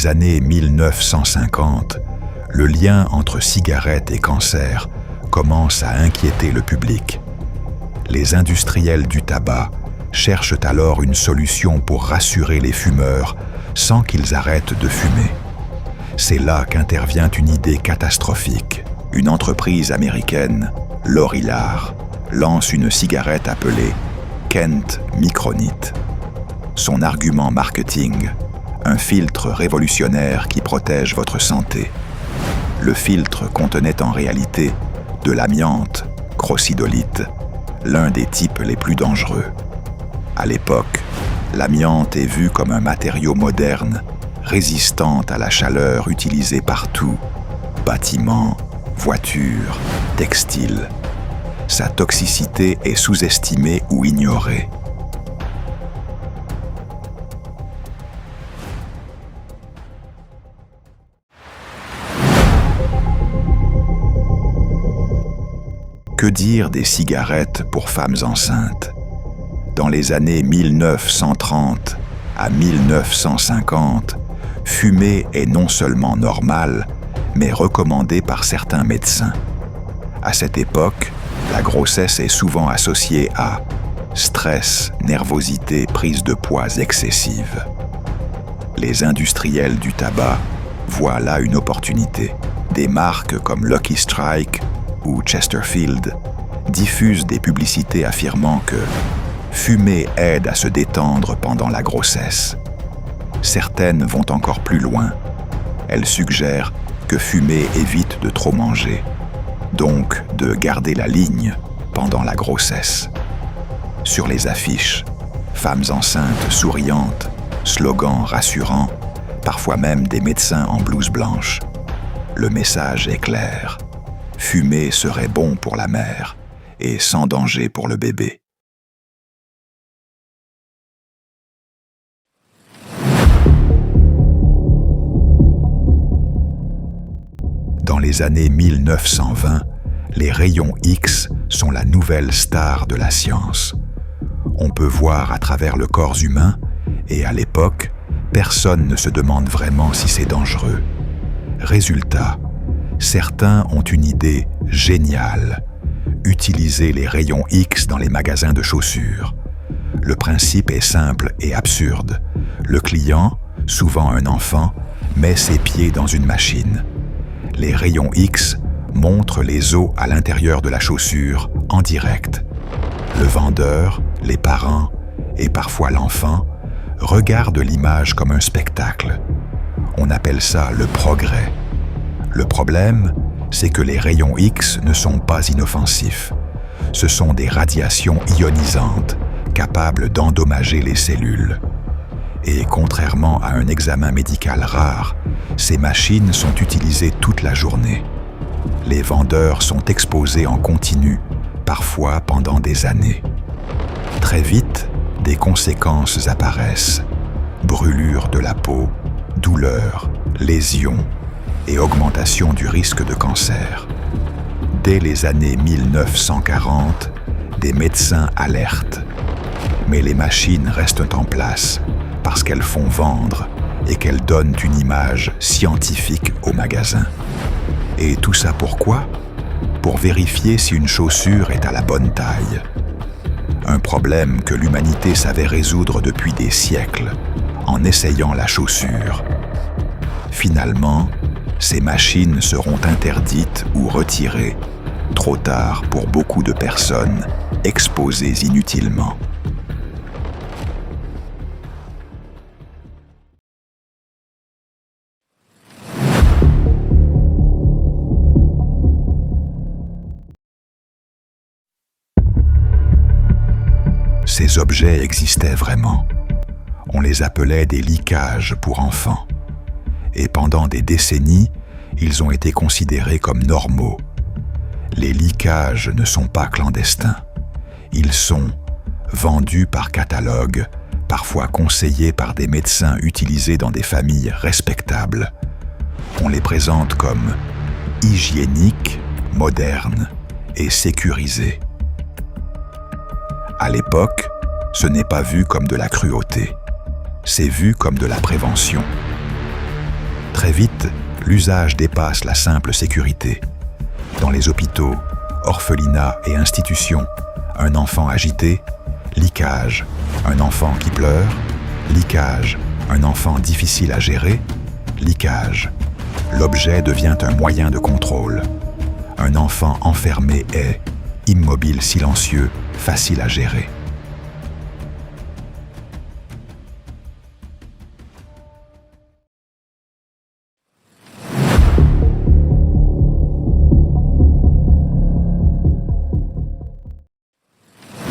les années 1950, le lien entre cigarettes et cancer commence à inquiéter le public. Les industriels du tabac cherchent alors une solution pour rassurer les fumeurs sans qu'ils arrêtent de fumer. C'est là qu'intervient une idée catastrophique. Une entreprise américaine, Lorillard, lance une cigarette appelée Kent Micronite. Son argument marketing, un filtre révolutionnaire qui protège votre santé. Le filtre contenait en réalité de l'amiante, crocidolite, l'un des types les plus dangereux. À l'époque, l'amiante est vue comme un matériau moderne, résistant à la chaleur utilisée partout, bâtiments, voitures, textiles. Sa toxicité est sous-estimée ou ignorée. Que dire des cigarettes pour femmes enceintes? Dans les années 1930 à 1950, fumer est non seulement normal, mais recommandé par certains médecins. À cette époque, la grossesse est souvent associée à stress, nervosité, prise de poids excessive. Les industriels du tabac voient là une opportunité. Des marques comme Lucky Strike ou Chesterfield diffusent des publicités affirmant que fumer aide à se détendre pendant la grossesse. Certaines vont encore plus loin. Elles suggèrent que fumer évite de trop manger, donc de garder la ligne pendant la grossesse. Sur les affiches, femmes enceintes souriantes, slogans rassurants, parfois même des médecins en blouse blanche. Le message est clair. Fumer serait bon pour la mère et sans danger pour le bébé. Dans les années 1920, les rayons X sont la nouvelle star de la science. On peut voir à travers le corps humain et à l'époque, personne ne se demande vraiment si c'est dangereux. Résultat, certains ont une idée géniale, utiliser les rayons X dans les magasins de chaussures. Le principe est simple et absurde. Le client, souvent un enfant, met ses pieds dans une machine. Les rayons X montrent les os à l'intérieur de la chaussure en direct. Le vendeur, les parents et parfois l'enfant regardent l'image comme un spectacle. On appelle ça le progrès. Le problème, c'est que les rayons X ne sont pas inoffensifs. Ce sont des radiations ionisantes, capables d'endommager les cellules. Et contrairement à un examen médical rare, ces machines sont utilisées toute la journée. Les vendeurs sont exposés en continu, parfois pendant des années. Très vite, des conséquences apparaissent. Brûlure de la peau, douleurs, lésions, et augmentation du risque de cancer. Dès les années 1940, des médecins alertent. Mais les machines restent en place parce qu'elles font vendre et qu'elles donnent une image scientifique au magasin. Et tout ça pourquoi? Pour vérifier si une chaussure est à la bonne taille. Un problème que l'humanité savait résoudre depuis des siècles, en essayant la chaussure. Finalement, ces machines seront interdites ou retirées, trop tard pour beaucoup de personnes, exposées inutilement. Ces objets existaient vraiment. On les appelait des liquages pour enfants. Et pendant des décennies, ils ont été considérés comme normaux. Les liquages ne sont pas clandestins. Ils sont vendus par catalogue, parfois conseillés par des médecins utilisés dans des familles respectables. On les présente comme hygiéniques, modernes et sécurisés. À l'époque, ce n'est pas vu comme de la cruauté. C'est vu comme de la prévention. Très vite, l'usage dépasse la simple sécurité. Dans les hôpitaux, orphelinats et institutions, un enfant agité, liquage, un enfant qui pleure, liquage, un enfant difficile à gérer, liquage. L'objet devient un moyen de contrôle. Un enfant enfermé est immobile, silencieux, facile à gérer.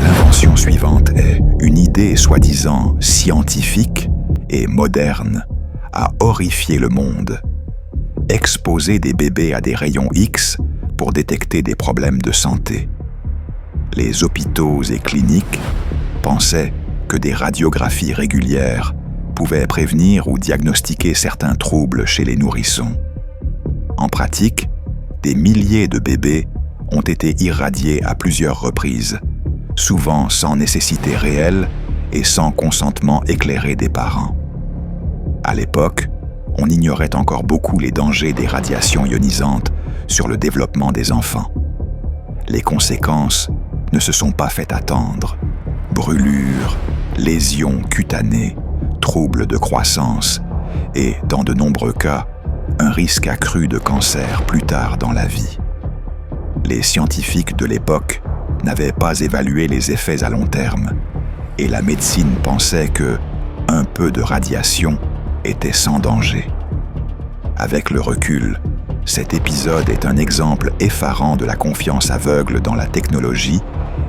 L'invention suivante est une idée soi-disant scientifique et moderne a horrifié le monde. Exposer des bébés à des rayons X pour détecter des problèmes de santé. Les hôpitaux et cliniques pensaient que des radiographies régulières pouvaient prévenir ou diagnostiquer certains troubles chez les nourrissons. En pratique, des milliers de bébés ont été irradiés à plusieurs reprises, souvent sans nécessité réelle et sans consentement éclairé des parents. À l'époque, on ignorait encore beaucoup les dangers des radiations ionisantes sur le développement des enfants. Les conséquences ne se sont pas fait attendre. Brûlures, lésions cutanées, troubles de croissance et, dans de nombreux cas, un risque accru de cancer plus tard dans la vie. Les scientifiques de l'époque n'avaient pas évalué les effets à long terme et la médecine pensait que un peu de radiation était sans danger. Avec le recul, cet épisode est un exemple effarant de la confiance aveugle dans la technologie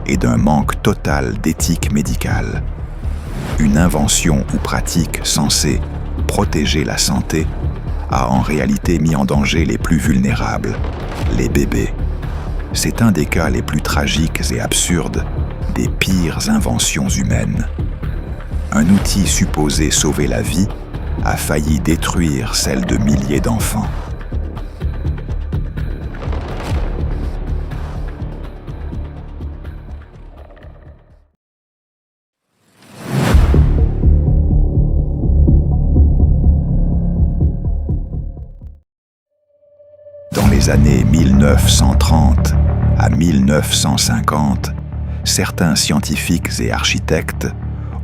et d'un manque total d'éthique médicale. Une invention ou pratique censée protéger la santé a en réalité mis en danger les plus vulnérables, les bébés. C'est un des cas les plus tragiques et absurdes des pires inventions humaines. Un outil supposé sauver la vie a failli détruire celle de milliers d'enfants. Dans les années 1930 à 1950, certains scientifiques et architectes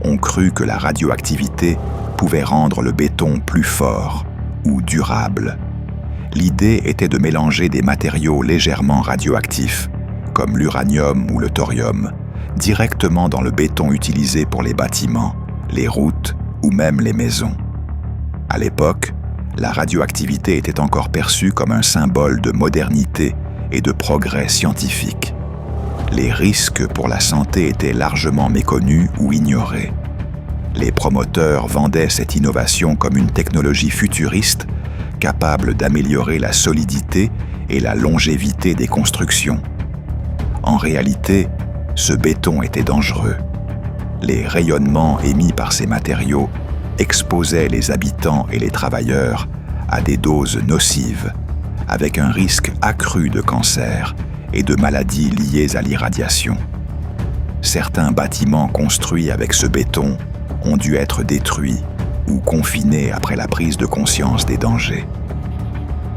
ont cru que la radioactivité pouvait rendre le béton plus fort ou durable. L'idée était de mélanger des matériaux légèrement radioactifs, comme l'uranium ou le thorium, directement dans le béton utilisé pour les bâtiments, les routes ou même les maisons. À l'époque, la radioactivité était encore perçue comme un symbole de modernité et de progrès scientifique. Les risques pour la santé étaient largement méconnus ou ignorés. Les promoteurs vendaient cette innovation comme une technologie futuriste capable d'améliorer la solidité et la longévité des constructions. En réalité, ce béton était dangereux. Les rayonnements émis par ces matériaux exposaient les habitants et les travailleurs à des doses nocives, avec un risque accru de cancer et de maladies liées à l'irradiation. Certains bâtiments construits avec ce béton ont dû être détruits ou confinés après la prise de conscience des dangers.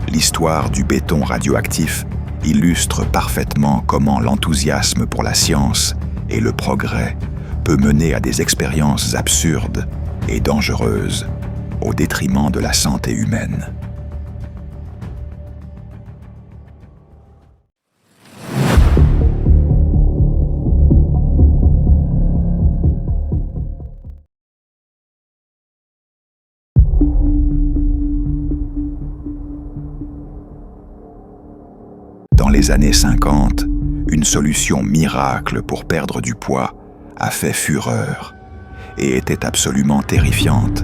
L'histoire du béton radioactif illustre parfaitement comment l'enthousiasme pour la science et le progrès peut mener à des expériences absurdes et dangereuses au détriment de la santé humaine. Dans les années 50, une solution miracle pour perdre du poids a fait fureur et était absolument terrifiante.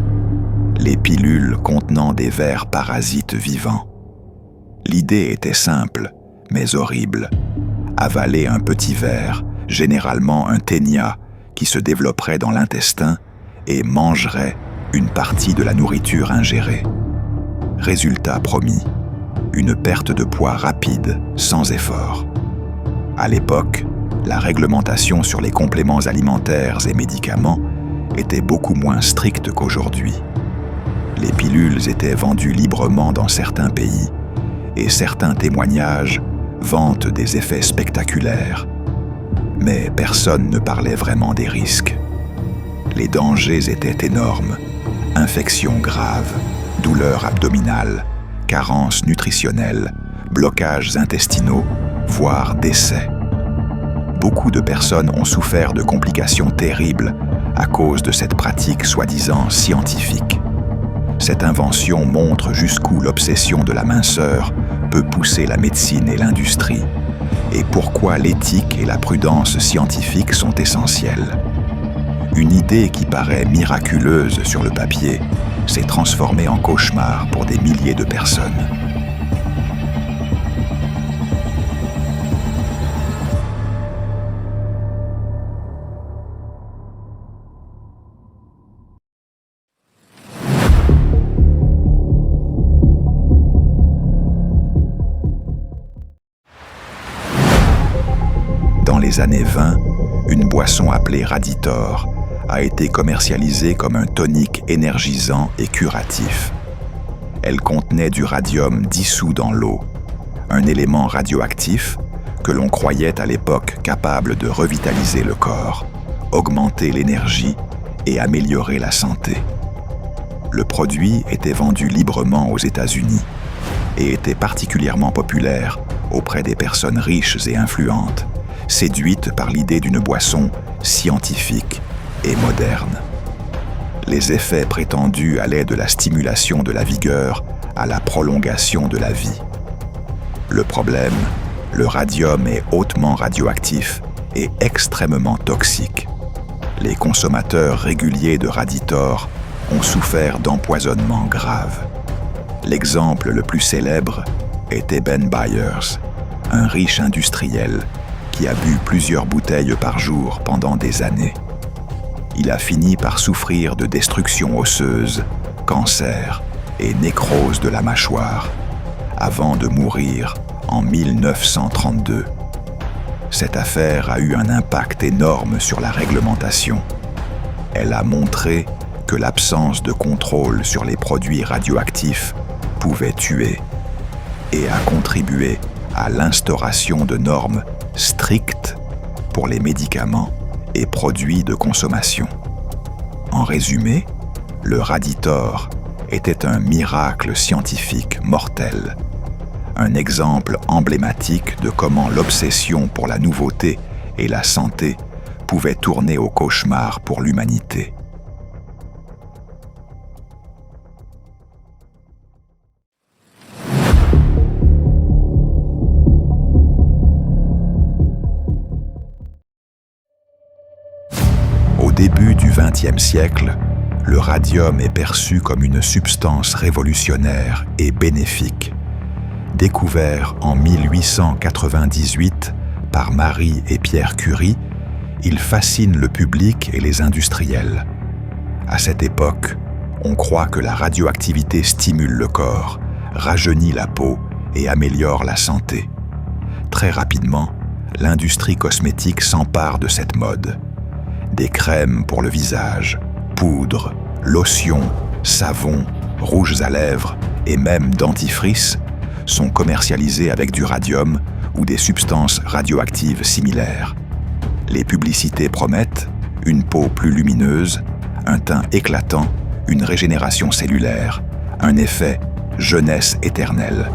Les pilules contenant des vers parasites vivants. L'idée était simple, mais horrible. Avaler un petit ver, généralement un ténia, qui se développerait dans l'intestin et mangerait une partie de la nourriture ingérée. Résultat promis, une perte de poids rapide, sans effort. À l'époque, la réglementation sur les compléments alimentaires et médicaments était beaucoup moins stricte qu'aujourd'hui. Les pilules étaient vendues librement dans certains pays et certains témoignages vantent des effets spectaculaires. Mais personne ne parlait vraiment des risques. Les dangers étaient énormes. Infections graves, douleurs abdominales, carences nutritionnelles, blocages intestinaux, voire décès. Beaucoup de personnes ont souffert de complications terribles à cause de cette pratique soi-disant scientifique. Cette invention montre jusqu'où l'obsession de la minceur peut pousser la médecine et l'industrie, et pourquoi l'éthique et la prudence scientifique sont essentielles. Une idée qui paraît miraculeuse sur le papier s'est transformée en cauchemar pour des milliers de personnes. Dans les années 20, une boisson appelée Raditor a été commercialisée comme un tonique énergisant et curatif. Elle contenait du radium dissous dans l'eau, un élément radioactif que l'on croyait à l'époque capable de revitaliser le corps, augmenter l'énergie et améliorer la santé. Le produit était vendu librement aux États-Unis et était particulièrement populaire auprès des personnes riches et influentes, séduites par l'idée d'une boisson scientifique et moderne. Les effets prétendus allaient de la stimulation de la vigueur à la prolongation de la vie. Le problème, le radium est hautement radioactif et extrêmement toxique. Les consommateurs réguliers de Raditor ont souffert d'empoisonnements graves. L'exemple le plus célèbre était Ben Byers, un riche industriel qui a bu plusieurs bouteilles par jour pendant des années. Il a fini par souffrir de destruction osseuse, cancer et nécrose de la mâchoire, avant de mourir en 1932. Cette affaire a eu un impact énorme sur la réglementation. Elle a montré que l'absence de contrôle sur les produits radioactifs pouvait tuer et a contribué à l'instauration de normes strictes pour les médicaments et produits de consommation. En résumé, le Raditor était un miracle scientifique mortel, un exemple emblématique de comment l'obsession pour la nouveauté et la santé pouvait tourner au cauchemar pour l'humanité. Au début du XXe siècle, le radium est perçu comme une substance révolutionnaire et bénéfique. Découvert en 1898 par Marie et Pierre Curie, il fascine le public et les industriels. À cette époque, on croit que la radioactivité stimule le corps, rajeunit la peau et améliore la santé. Très rapidement, l'industrie cosmétique s'empare de cette mode. Des crèmes pour le visage, poudres, lotions, savons, rouges à lèvres et même dentifrices sont commercialisés avec du radium ou des substances radioactives similaires. Les publicités promettent une peau plus lumineuse, un teint éclatant, une régénération cellulaire, un effet jeunesse éternelle.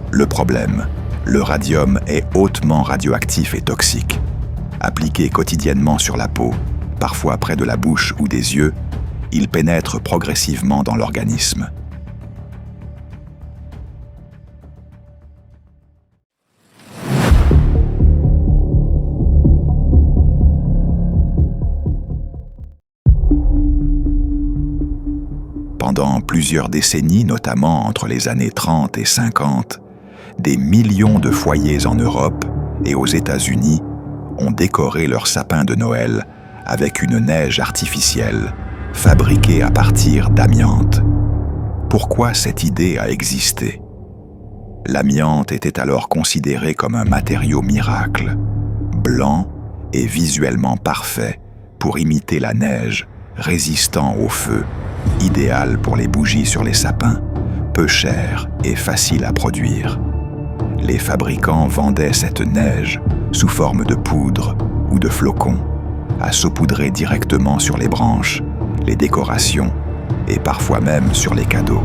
Le problème, le radium est hautement radioactif et toxique. Appliqué quotidiennement sur la peau, parfois près de la bouche ou des yeux, il pénètre progressivement dans l'organisme. Pendant plusieurs décennies, notamment entre les années 30 et 50, des millions de foyers en Europe et aux États-Unis ont décoré leur sapin de Noël avec une neige artificielle fabriquée à partir d'amiante. Pourquoi cette idée a existé? L'amiante était alors considéré comme un matériau miracle, blanc et visuellement parfait pour imiter la neige, résistant au feu idéale pour les bougies sur les sapins, peu chère et facile à produire. Les fabricants vendaient cette neige sous forme de poudre ou de flocons, à saupoudrer directement sur les branches, les décorations et parfois même sur les cadeaux.